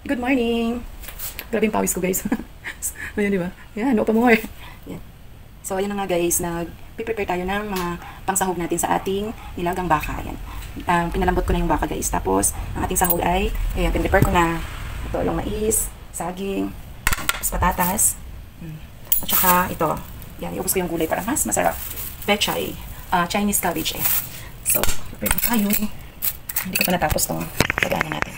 Good morning! Grabe yung pawis ko, guys. Ayan, di ba? Yan, no pa more. Yan. So, ayan na nga, guys. Nag-prepare tayo ng mga pangsahog natin sa ating nilagang baka. Yan. Pinalambot ko na yung baka, guys. Tapos, ang ating sahog ay, ayan, pinrepare ko na ito, yung mais, saging, tapos patatas. At saka, ito. Yan, iubos ko yung gulay para mas masarap. Pechay. Chinese cabbage, eh. So, prepare na tayo. Hindi ko pa natapos itong pagana natin.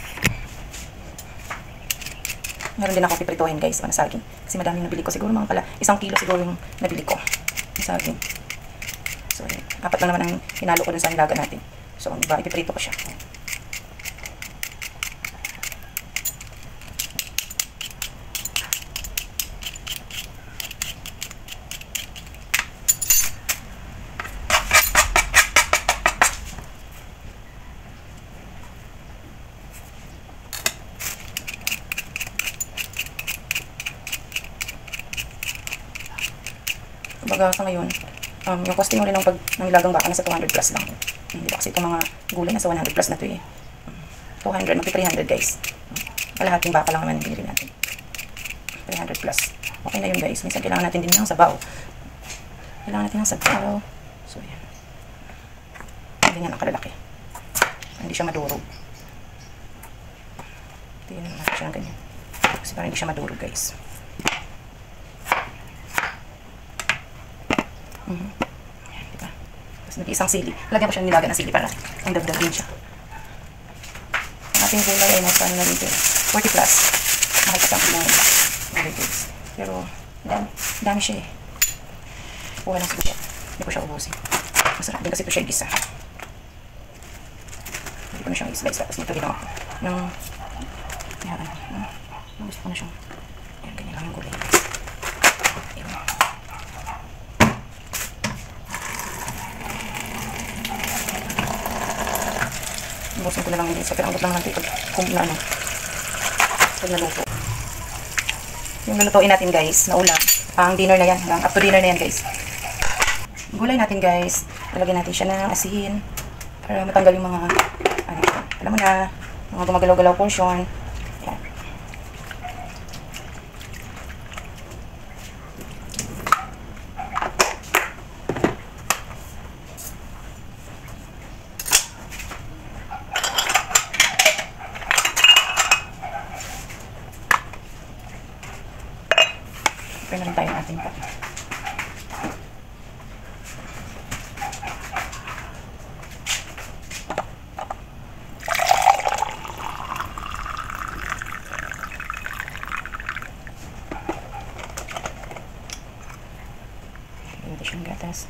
Meron din ako piprituhin, guys, na saging. Kasi madaming nabili ko. Siguro mga pala, 1 kilo siguro yung nabili ko. Saging. So, ayan. 4 lang naman ang hinalo ko dun sa nilaga natin. So, diba, ipiprito ko siya. Kumbaga sa ngayon, yung costing ulit ng nilagang baka nasa 200 plus lang. Hindi ba kasi itong mga gulay nasa 100 plus na to eh. 200, magpi 300 guys. Kalahating baka lang naman binili natin. 300 plus. Okay na yun guys. Minsan kailangan natin din ng sabaw. Kailangan natin ng sabaw. So yan. Ganyan ang kalalaki. Hindi siya madurog. Tingnan natin siya ng ganyan. Kasi parang hindi siya madurog guys. Ayan, diba? Tapos nag-iisang sili. Lagyan ko siya nilaga ng sili para ang dagdag din siya. Ang ating gulay ay nasa na dito. 40 plus. Mahal pa siyang ilang guys. Pero, dami siya eh. Kuha lang siguro. Hindi ko siya ubusin. Masarap din kasi ito siya gisa. Hindi ko na siyang i-slice. Tapos nito ginawa ko. Gusto ko na siyang. Ayan, ganyan lang yung gulay. Ibusin ko na lang yung isa. Pero ang lang natin kung na ano. Pag naluto. Yung nalutuin natin guys, na ulam. Ang dinner na yan. Up to dinner na yan guys. Gulay natin guys. Lalagyan natin siya ng asin. Para matanggal yung mga, ano, alam mo na, mga gumagalaw-galaw portion. Yan. Prepare na rin tayo ng ating pa. Ito siyang gatas.